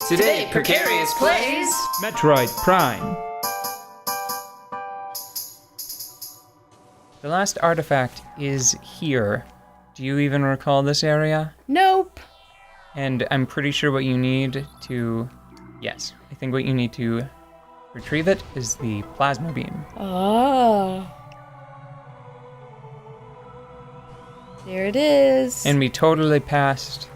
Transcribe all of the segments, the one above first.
Today, Precarious plays Metroid Prime. The last artifact is here. Do you even recall this area? Nope. And I'm pretty sure what you need to... Yes, I think what you need to retrieve it is the plasma beam. Oh. There it is. And we totally passed...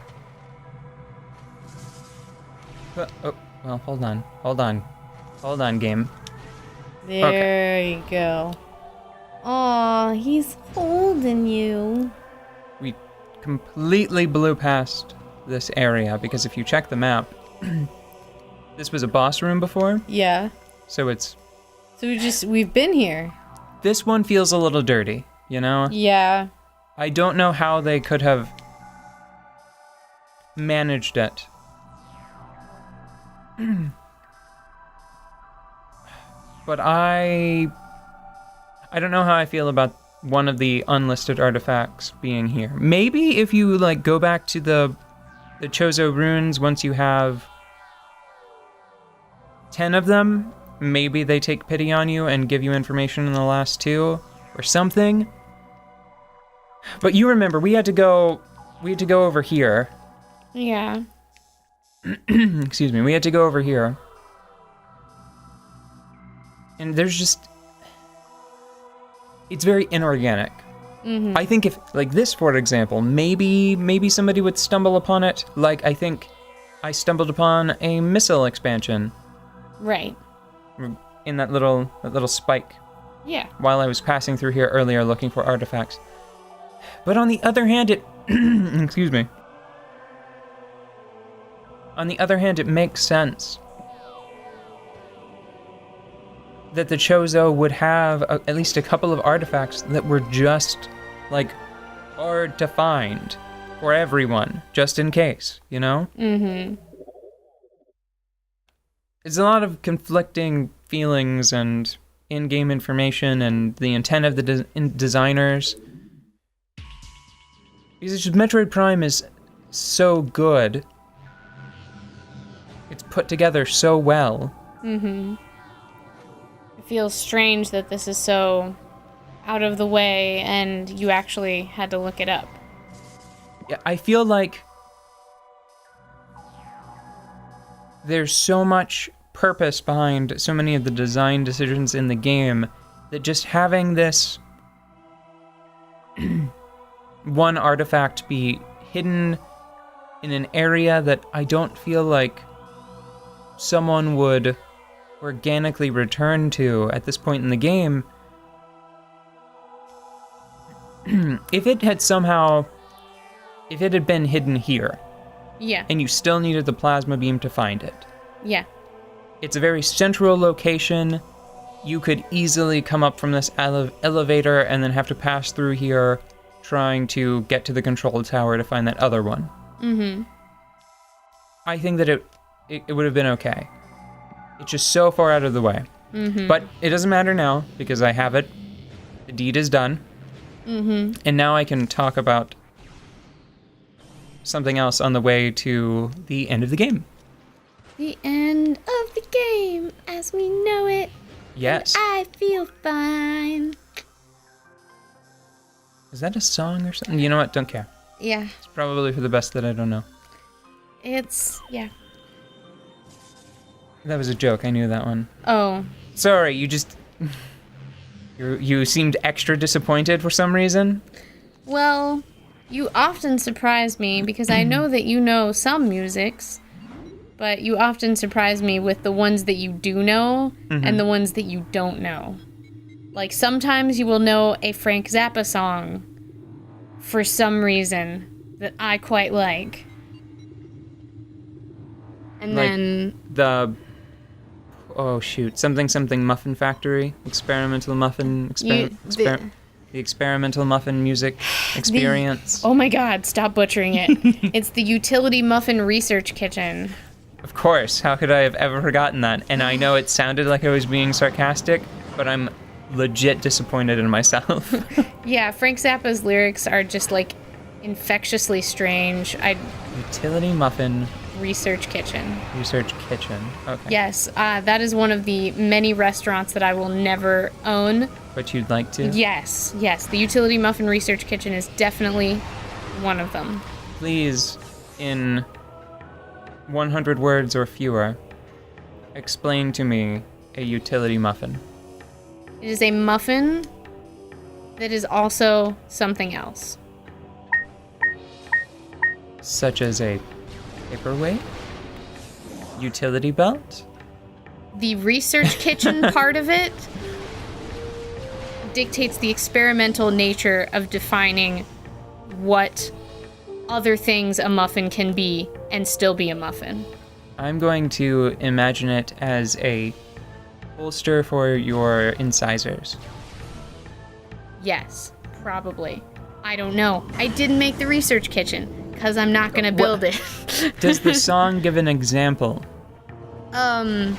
Oh, well, hold on, game. There you go. Aw, he's holding you. We completely blew past this area because if you check the map, this was a boss room before, Yeah. so it's... So we've been here. This one feels a little dirty, you know? Yeah. I don't know how they could have managed it. But I don't know how I feel about one of the unlisted artifacts being here. Maybe if you like go back to the Chozo runes once you have 10 of them, maybe they take pity on you and give you information in the last 2 or something. But you remember we had to go over here. Yeah. Excuse me, we had to go over here. And there's just... It's very inorganic. Mm-hmm. I think if, like this for example, maybe somebody would stumble upon it. Like, I think I stumbled upon a missile expansion. Right. In that little spike. Yeah. While I was passing through here earlier looking for artifacts. But on the other hand, it... Excuse me. On the other hand, it makes sense that the Chozo would have at least a couple of artifacts that were just, like, hard to find for everyone, just in case, you know? Mm-hmm. It's a lot of conflicting feelings and in-game information and the intent of the designers. Because it's just Metroid Prime is so good. It's put together so well. Mm-hmm. It feels strange that this is so out of the way and you actually had to look it up. Yeah, I feel like there's so much purpose behind so many of the design decisions in the game that just having this one artifact be hidden in an area that I don't feel like someone would organically return to at this point in the game. If it had been hidden here, Yeah. and you still needed the plasma beam to find it, Yeah. it's a very central location. You could easily come up from this elevator and then have to pass through here trying to get to the control tower to find that other one. Mm-hmm. I think that it would have been okay. It's just so far out of the way. Mm-hmm. But it doesn't matter now because I have it. The deed is done. Mm-hmm. And now I can talk about something else on the way to the end of the game. The end of the game as we know it. Yes. I feel fine. Is that a song or something? You know what? Don't care. Yeah. It's probably for the best that I don't know. Yeah. That was a joke. I knew that one. Oh. Sorry, you seemed extra disappointed for some reason. Well, you often surprise me because I know that you know some musics, but you often surprise me with the ones that you do know and the ones that you don't know. Like sometimes you will know a Frank Zappa song for some reason that I quite like. And Like then the something Muffin Factory, experimental muffin the experimental muffin music experience. oh my god, stop butchering it. It's the Utility Muffin Research Kitchen. Of course, how could I have ever forgotten that? And I know it sounded like I was being sarcastic, but I'm legit disappointed in myself. Yeah, Frank Zappa's lyrics are just like infectiously strange. Utility Muffin Research Kitchen. Research Kitchen. Okay. Yes, that is one of the many restaurants that I will never own. But you'd like to? Yes. The Utility Muffin Research Kitchen is definitely one of them. Please, in 100 words or fewer, explain to me a utility muffin. It is a muffin that is also something else. Such as a paperweight? Utility belt? The Research Kitchen part of it dictates the experimental nature of defining what other things a muffin can be and still be a muffin. I'm going to imagine it as a holster for your incisors. Yes, probably. I don't know. I didn't make the Research Kitchen because I'm not gonna build it. Does the song give an example? No,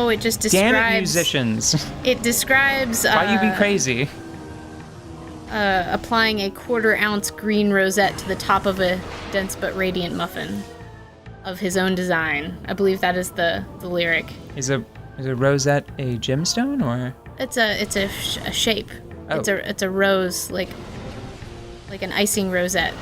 it just describes. Damn it, musicians! It describes. Why you be crazy? Applying a 1/4 ounce green rosette to the top of a dense but radiant muffin of his own design. I believe that is the lyric. Is a rosette a gemstone or? It's a shape. Oh. It's a rose like an icing rosette.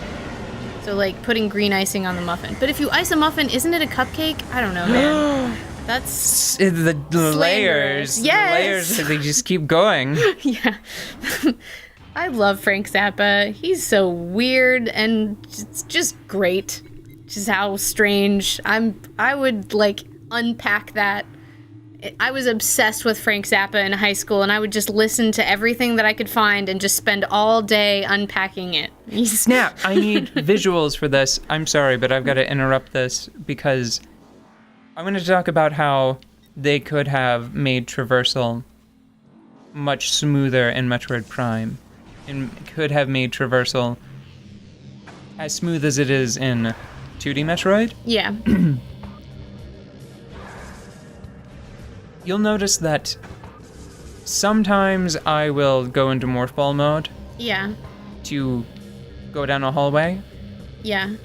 So like putting green icing on the muffin. But if you ice a muffin, isn't it a cupcake? I don't know, man. That's the layers. Yes. The layers, they just keep going. Yeah. I love Frank Zappa. He's so weird and it's just great. Just how strange. I would like unpack that. I was obsessed with Frank Zappa in high school, and I would just listen to everything that I could find and just spend all day unpacking it. Snap! I need visuals for this. I'm sorry, but I've got to interrupt this because I'm going to talk about how they could have made traversal much smoother in Metroid Prime, and could have made traversal as smooth as it is in 2D Metroid. Yeah. You'll notice that sometimes I will go into Morph Ball mode Yeah. to go down a hallway. Yeah.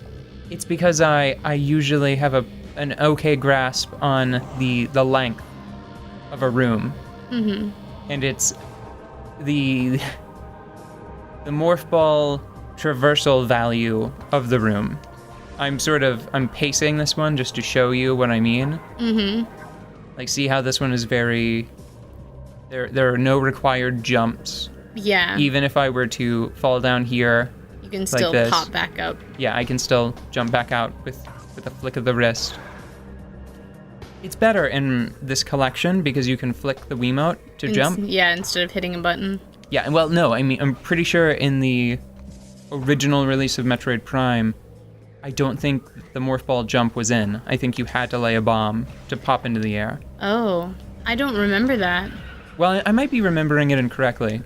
It's because I usually have an okay grasp on the length of a room. Mm-hmm. And it's the Morph Ball traversal value of the room. I'm pacing this one just to show you what I mean. Mm-hmm. Like, see how this one is very... There are no required jumps. Yeah. Even if I were to fall down here, you can still this. pop back up. Yeah, I can still jump back out with a flick of the wrist. It's better in this collection because you can flick the Wiimote to jump. Yeah, instead of hitting a button. Yeah, well, no, I mean, I'm pretty sure in the original release of Metroid Prime, I don't think the Morph Ball jump was in. I think you had to lay a bomb to pop into the air. Oh, I don't remember that. Well, I might be remembering it incorrectly.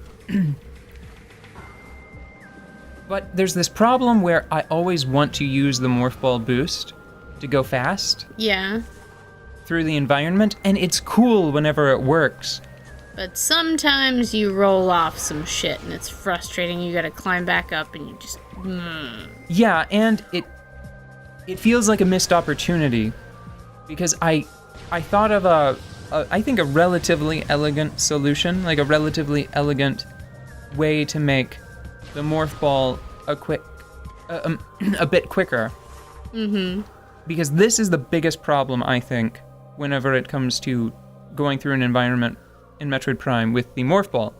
But there's this problem where I always want to use the Morph Ball boost to go fast. Yeah. Through the environment, and it's cool whenever it works. But sometimes you roll off some shit and it's frustrating. You gotta climb back up and you just... Yeah, and it feels like a missed opportunity because I thought of I think a relatively elegant solution, like a relatively elegant way to make the Morph Ball a bit quicker. Mm-hmm. Because this is the biggest problem, I think, whenever it comes to going through an environment in Metroid Prime with the Morph Ball.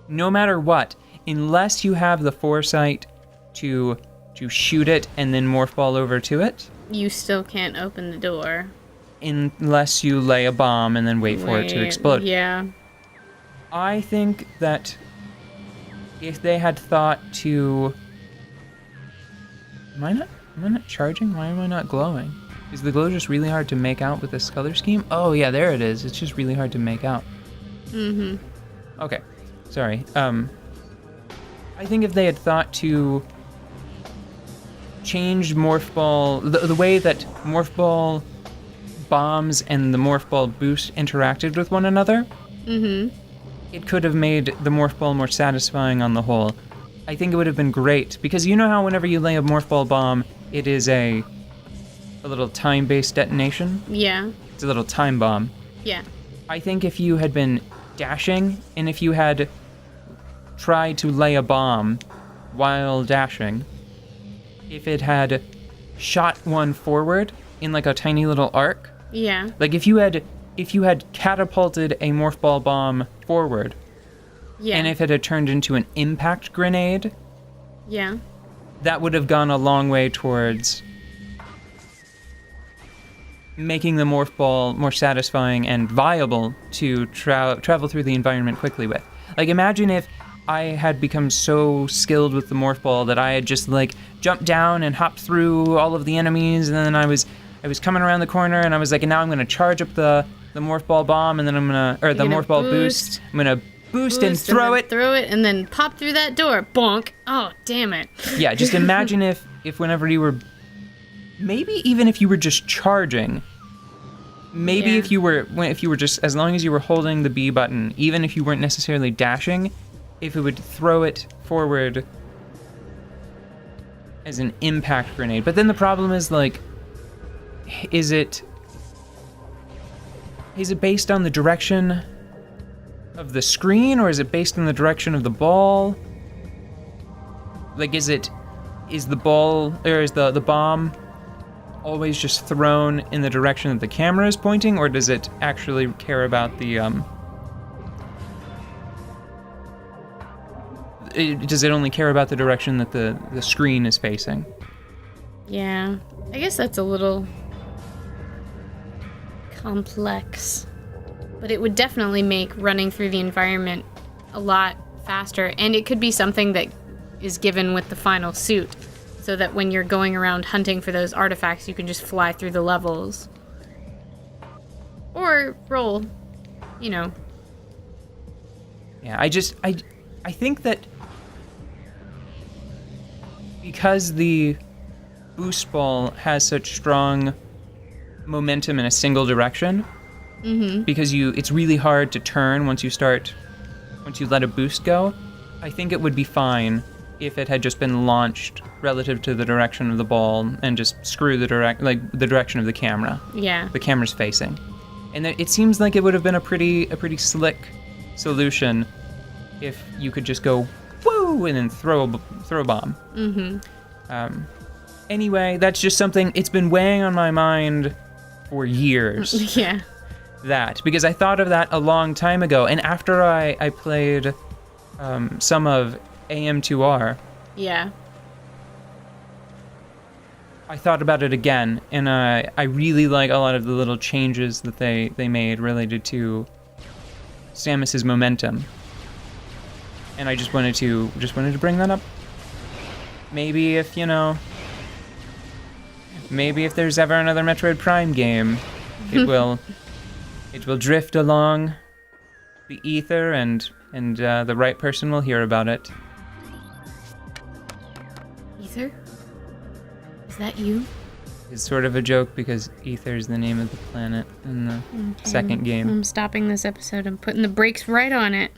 No matter what, unless you have the foresight to shoot it and then Morph Ball over to it. You still can't open the door. Unless you lay a bomb and then wait for it to explode. Yeah. I think that if they had thought to... Am I not charging? Why am I not glowing? Is the glow just really hard to make out with this color scheme? Oh yeah, there it is. It's just really hard to make out. Mm-hmm. Okay. Sorry. I think if they had thought to change Morph Ball... The way that Morph Ball bombs and the Morph Ball boost interacted with one another, Mm-hmm. it could have made the Morph Ball more satisfying on the whole. I think it would have been great, because you know how whenever you lay a morph ball bomb, it is a little time-based detonation? Yeah. It's a little time bomb. Yeah. I think if you had been dashing, and if you had tried to lay a bomb while dashing, if it had shot one forward in like a tiny little arc, Yeah. like if you had catapulted a morph ball bomb forward, Yeah. and if it had turned into an impact grenade, Yeah. that would have gone a long way towards making the morph ball more satisfying and viable to travel through the environment quickly with. Like, imagine if I had become so skilled with the morph ball that I had just like jumped down and hopped through all of the enemies, and then I was coming around the corner, and I was like, and now I'm gonna charge up the morph ball bomb, and then the morph ball boost. I'm gonna boost and throw it. Throw it and then pop through that door. Bonk. Oh, damn it. Yeah, just imagine if whenever you were, maybe even if you were just charging, maybe Yeah. if you were just, as long as you were holding the B button, even if you weren't necessarily dashing, if it would throw it forward as an impact grenade. But then the problem is, like, is it based on the direction of the screen, or is it based on the direction of the ball? Like, is the ball, or is the bomb always just thrown in the direction that the camera is pointing, or does it actually care about does it only care about the direction that the screen is facing? Yeah. I guess that's a little complex. But it would definitely make running through the environment a lot faster. And it could be something that is given with the final suit, so that when you're going around hunting for those artifacts, you can just fly through the levels. Or roll, you know. Yeah, I think that because the boost ball has such strong momentum in a single direction, because it's really hard to turn once you let a boost go, I think it would be fine if it had just been launched relative to the direction of the ball and just screw the direction of the camera. Yeah. The camera's facing. And it seems like it would have been a pretty slick solution if you could just go woo and then throw a bomb. Anyway, that's just something, it's been weighing on my mind for years. Yeah. Because I thought of that a long time ago, and after I played some of AM2R, Yeah. I thought about it again, and I really like a lot of the little changes that they made related to Samus's momentum, and I just wanted to bring that up. Maybe if there's ever another Metroid Prime game, it will drift along the ether, and the right person will hear about it. Ether? Is that you? It's sort of a joke because Ether is the name of the planet in the second game. I'm stopping this episode and putting the brakes right on it.